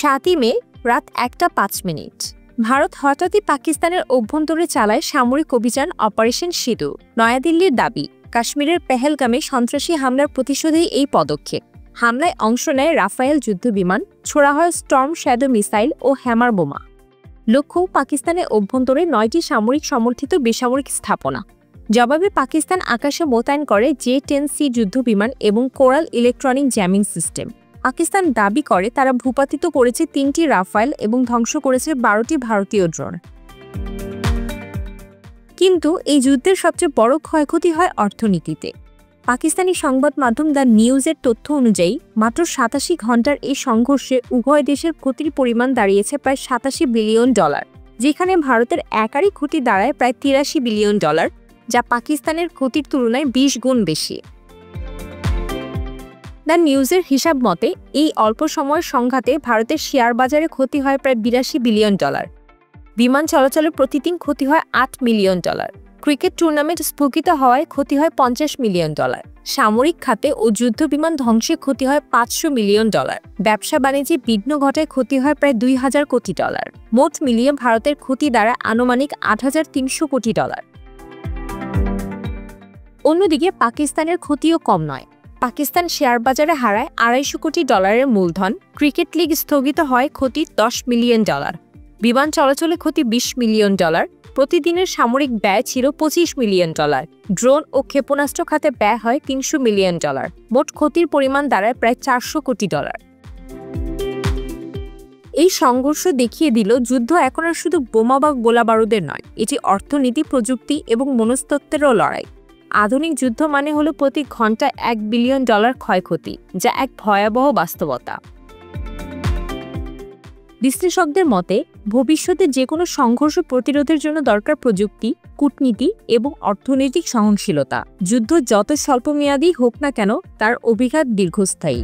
7ই মে রাত 1:05 ভারত হঠাৎই পাকিস্তানের অভ্যন্তরে চালায় সামরিক অভিযান অপারেশন সিঁদু। নয়াদিল্লির দাবি, কাশ্মীরের পেহেলগামে সন্ত্রাসী হামলার প্রতিশোধেই এই পদক্ষেপ। হামলায় অংশ নেয় রাফায়েল যুদ্ধবিমান, ছোড়া হয় স্টর্ম শ্যাডো মিসাইল ও হ্যামার বোমা। লক্ষ্য পাকিস্তানের অভ্যন্তরে 9টি সামরিক সমর্থিত বেসামরিক স্থাপনা। জবাবে পাকিস্তান আকাশে মোতায়েন করে J-10C যুদ্ধবিমান এবং coral electronic jamming system. Pakistan দাবি করে তারা ভূপাতিত করেছে 3টি রাফায়েল এবং ধ্বংস করেছে 12টি ভারতীয় ড্রোন। কিন্তু এই যুদ্ধের সবচেয়ে বড় ক্ষয়ক্ষতি হয় অর্থনীতিতে। পাকিস্তানি সংবাদ মাধ্যম দ্য নিউজের তথ্য অনুযায়ী মাত্র 87 ঘন্টার এই সংঘর্ষে উভয় দেশের ক্ষতির পরিমাণ দাঁড়িয়েছে প্রায় $87 বিলিয়ন, যেখানে ভারতের একারই ক্ষতি দাঁড়ায় প্রায় $83 বিলিয়ন, যা পাকিস্তানের ক্ষতির তুলনায় 20 গুণ বেশি। দ্য নিউজের হিসাব মতে এই অল্প সময়ের সংঘাতে ভারতের শেয়ার বাজারে ক্ষতি হয় প্রায় $82 বিলিয়ন, বিমান চলাচলে প্রতিদিন ক্ষতি হয় $8 মিলিয়ন, ক্রিকেট টুর্নামেন্ট স্থগিত হওয়ায় ক্ষতি হয় $50 মিলিয়ন, সামরিক খাতে ও যুদ্ধ বিমান ধ্বংসে ক্ষতি হয় $500 মিলিয়ন, ব্যবসা বাণিজ্যে বিঘ্ন ঘটায় ক্ষতি হয় প্রায় $2000 কোটি। মোট মিলিয়ে ভারতের ক্ষতি দ্বারা আনুমানিক $8300 কোটি। অন্যদিকে পাকিস্তানের ক্ষতিও কম নয়। পাকিস্তান শেয়ার বাজারে হারায় $250 কোটি মূলধন, ক্রিকেট লিগ স্থগিত হয় ক্ষতি $10 মিলিয়ন, বিমান চলাচলে ক্ষতি $20 মিলিয়ন, প্রতিদিনের সামরিক ব্যয় ছিল $25 মিলিয়ন, ড্রোন ও ক্ষেপণাস্ত্র খাতে ব্যয় হয় $300 মিলিয়ন, মোট ক্ষতির পরিমাণ দাঁড়ায় প্রায় $400 কোটি। এই সংঘর্ষ দেখিয়ে দিল যুদ্ধ এখন আর শুধু বোমা বা গোলাবারুদের নয়, এটি অর্থনীতি, প্রযুক্তি এবং মনস্তত্ত্বেরও লড়াই। আধুনিক যুদ্ধ মানে হলো প্রতি ঘন্টায় $1 বিলিয়ন ক্ষয়ক্ষতি, যা এক ভয়াবহ বাস্তবতা। বিশ্লেষকদের মতে ভবিষ্যতে যে কোনো সংঘর্ষ প্রতিরোধের জন্য দরকার প্রযুক্তি, কূটনীতি এবং অর্থনৈতিক সহনশীলতা। যুদ্ধ যত স্বল্পমেয়াদী হোক না কেন, তার অভিঘাত দীর্ঘস্থায়ী।